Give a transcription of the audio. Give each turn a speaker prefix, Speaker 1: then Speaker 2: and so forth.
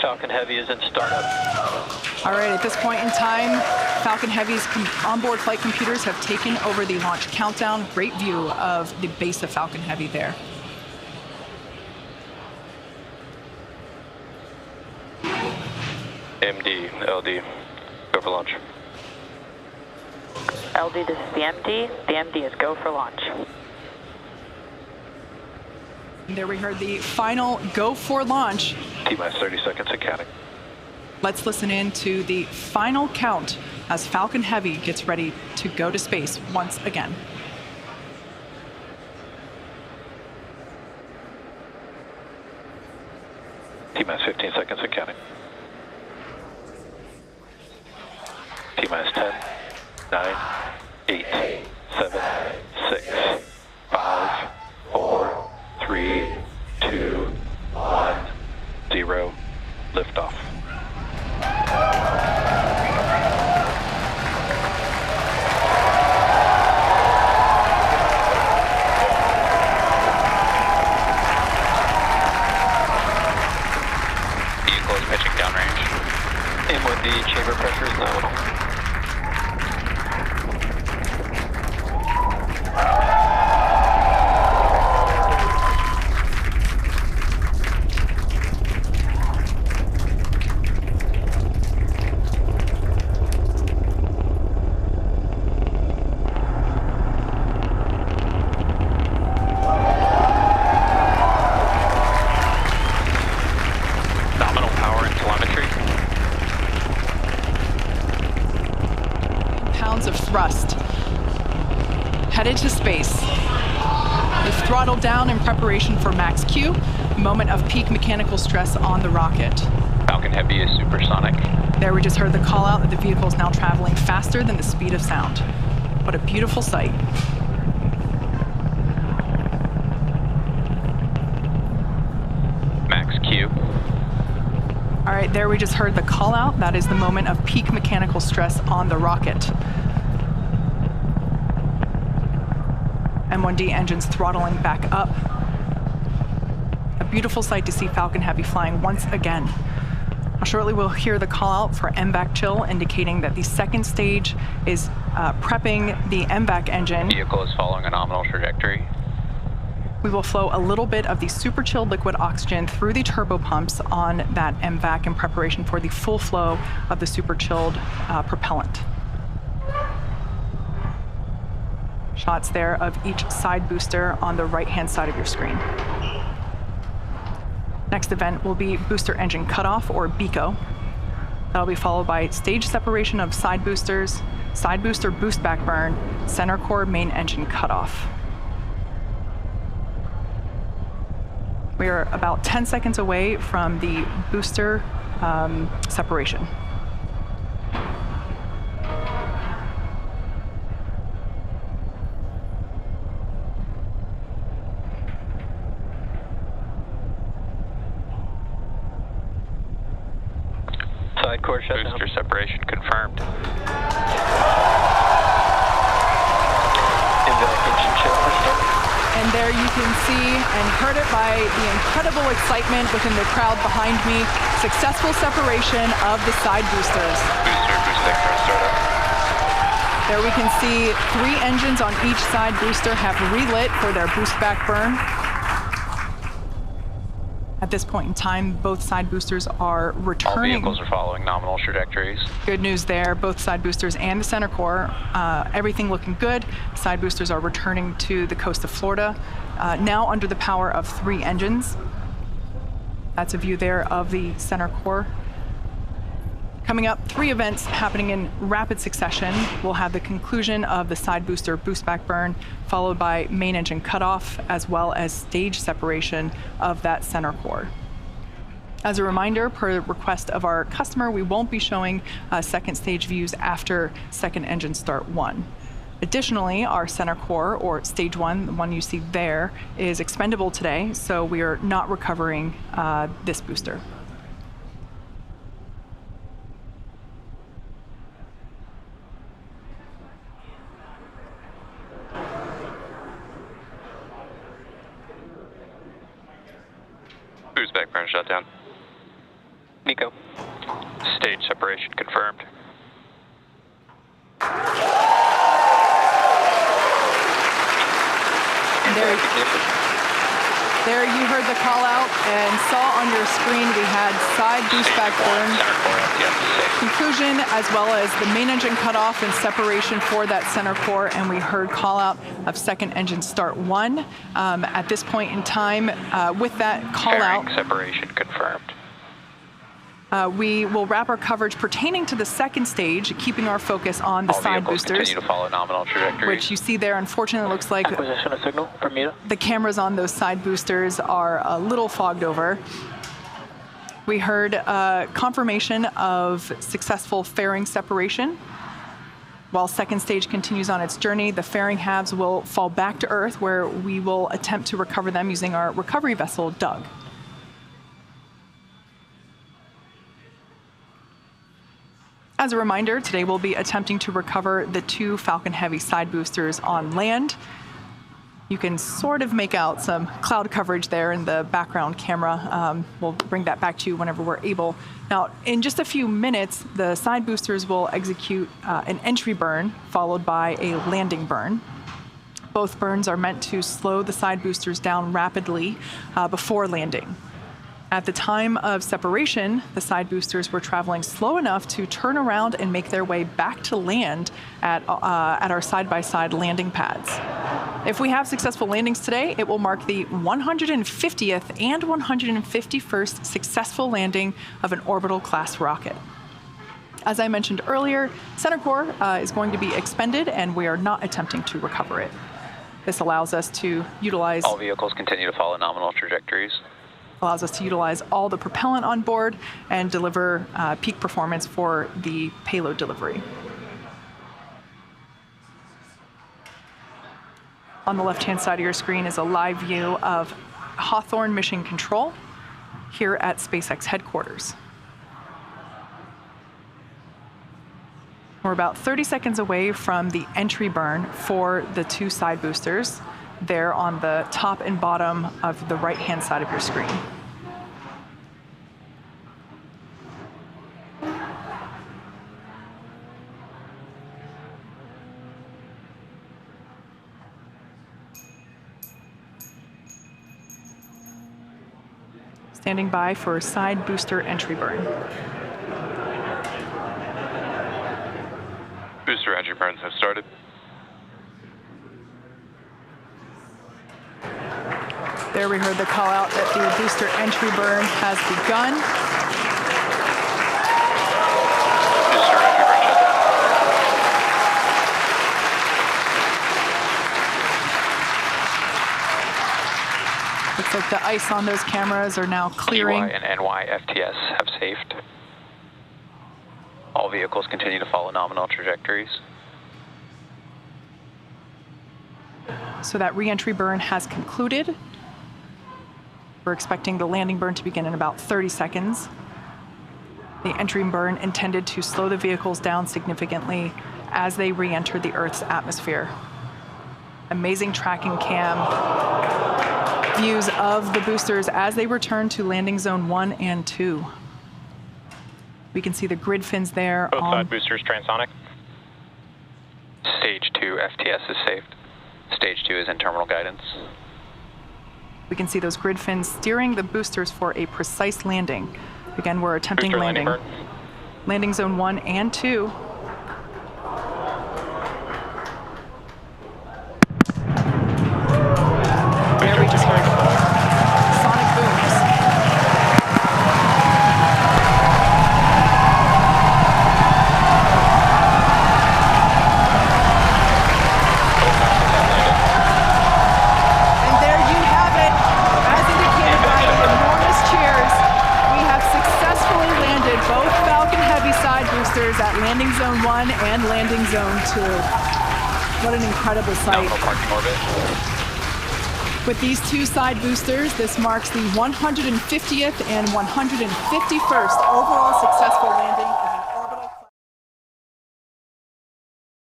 Speaker 1: Falcon Heavy is in startup.
Speaker 2: All right, at this point in time, Falcon Heavy's onboard flight computers have taken over the launch countdown. Great view of the base of Falcon Heavy there.
Speaker 1: MD, LD, go for launch.
Speaker 3: LD, this is the MD. The MD is go for launch.
Speaker 2: There we heard the final go for launch.
Speaker 1: T-minus 30 seconds and counting.
Speaker 2: Let's listen in to the final count as Falcon Heavy gets ready to go to space once again.
Speaker 1: T-minus 15 seconds and counting. T-minus 10, 9, 8, 7, 6, 5, 4, 3, 2, 1, 0, liftoff.
Speaker 4: Vehicle is pitching downrange.
Speaker 1: M1D chamber pressure is nominal.
Speaker 4: Nominal power and telemetry.
Speaker 2: Pounds of thrust. Headed to space. We've throttled down in preparation for max Q, moment of peak mechanical stress on the rocket.
Speaker 4: Falcon Heavy is supersonic.
Speaker 2: There we just heard the call out that the vehicle is now traveling faster than the speed of sound. What a beautiful sight.
Speaker 4: Max Q.
Speaker 2: All right, there we just heard the call out. That is the moment of peak mechanical stress on the rocket. M1D engines throttling back up. A beautiful sight to see Falcon Heavy flying once again. Now, shortly we'll hear the call out for MVAC chill, indicating that the second stage is prepping the MVAC engine.
Speaker 4: Vehicle is following a nominal trajectory.
Speaker 2: We will flow a little bit of the super chilled liquid oxygen through the turbo pumps on that MVAC in preparation for the full flow of the super chilled propellant. Shots there of each side booster on the right-hand side of your screen. Next event will be booster engine cutoff, or BECO. That'll be followed by stage separation of side boosters, side booster boost back burn, center core main engine cutoff. We are about 10 seconds away from the booster separation.
Speaker 1: Side core shutdown.
Speaker 4: Booster separation confirmed.
Speaker 2: And there you can see and heard it by the incredible excitement within the crowd behind me. Successful separation of the side boosters.
Speaker 4: Booster boost vector startup.
Speaker 2: There we can see 3 engines on each side booster have relit for their boost back burn. At this point in time, both side boosters are
Speaker 4: All
Speaker 2: returning.
Speaker 4: vehicles are following nominal trajectories.
Speaker 2: Good news there, both side boosters and the center core, everything looking good. Side boosters are returning to the coast of Florida, now under the power of 3 engines. That's a view there of the center core. Coming up, 3 events happening in rapid succession. We'll have the conclusion of the side booster boost back burn, followed by main engine cutoff, as well as stage separation of that center core. As a reminder, per request of our customer, we won't be showing second stage views after second engine start 1. Additionally, our center core, or stage 1, the one you see there, is expendable today, so we are not recovering this booster.
Speaker 4: Boost back burn shutdown.
Speaker 1: Nico.
Speaker 4: Stage separation confirmed.
Speaker 2: There you heard the call out and saw on your screen we had side boost back burn conclusion, as well as the main engine cutoff and separation for that center core, and we heard call out of second engine start 1. At this point in time, with that call out,
Speaker 4: Fairing separation confirmed.
Speaker 2: we will wrap our coverage pertaining to the second stage, keeping our focus on the
Speaker 4: All
Speaker 2: side
Speaker 4: vehicles
Speaker 2: boosters,
Speaker 4: continue to follow nominal trajectories.
Speaker 2: which you see there. Unfortunately, looks like
Speaker 1: Acquisition of signal, Bermuda.
Speaker 2: the cameras on those side boosters are a little fogged over. We heard confirmation of successful fairing separation. While second stage continues on its journey, the fairing halves will fall back to Earth, where we will attempt to recover them using our recovery vessel, Doug. As a reminder, today we'll be attempting to recover the 2 Falcon Heavy side boosters on land. You can sort of make out some cloud coverage there in the background camera. We'll bring that back to you whenever we're able. Now, in just a few minutes, the side boosters will execute an entry burn followed by a landing burn. Both burns are meant to slow the side boosters down rapidly before landing. At the time of separation, the side boosters were traveling slow enough to turn around and make their way back to land at our side-by-side landing pads. If we have successful landings today, it will mark the 150th and 151st successful landing of an orbital class rocket. As I mentioned earlier, center core is going to be expended, and we are not attempting to recover it. This allows us to utilize
Speaker 4: All vehicles continue to follow nominal trajectories.
Speaker 2: Allows us to utilize all the propellant on board and deliver peak performance for the payload delivery. On the left-hand side of your screen is a live view of Hawthorne Mission Control here at SpaceX headquarters. We're about 30 seconds away from the entry burn for the 2 side boosters, there on the top and bottom of the right-hand side of your screen. Standing by for side booster entry burn.
Speaker 4: Booster entry burns have started.
Speaker 2: There we heard the call out that the booster entry burn has begun.
Speaker 4: Booster entry burn shut down.
Speaker 2: Looks like the ice on those cameras are now clearing.
Speaker 4: EY and NY FTS have safed. All vehicles continue to follow nominal trajectories.
Speaker 2: So that re-entry burn has concluded. We're expecting the landing burn to begin in about 30 seconds. The entry burn intended to slow the vehicles down significantly as they re-enter the Earth's atmosphere. Amazing tracking cam views of the boosters as they return to landing zone 1 and 2. We can see the grid fins there.
Speaker 5: Both side boosters transonic.
Speaker 4: Stage 2 FTS is saved. Stage 2 is in terminal guidance.
Speaker 2: We can see those grid fins steering the boosters for a precise landing. Again, we're attempting
Speaker 5: Booster
Speaker 2: landing.
Speaker 5: burn.
Speaker 2: Landing zone 1 and 2. There we just heard sonic booms. And there you have it. As indicated by the enormous cheers, we have successfully landed both Falcon Heavy side boosters at landing zone 1 and landing zone 2. What an incredible sight.
Speaker 4: Nominal parking orbit.
Speaker 2: With these 2 side boosters, this marks the 150th and 151st overall successful landing.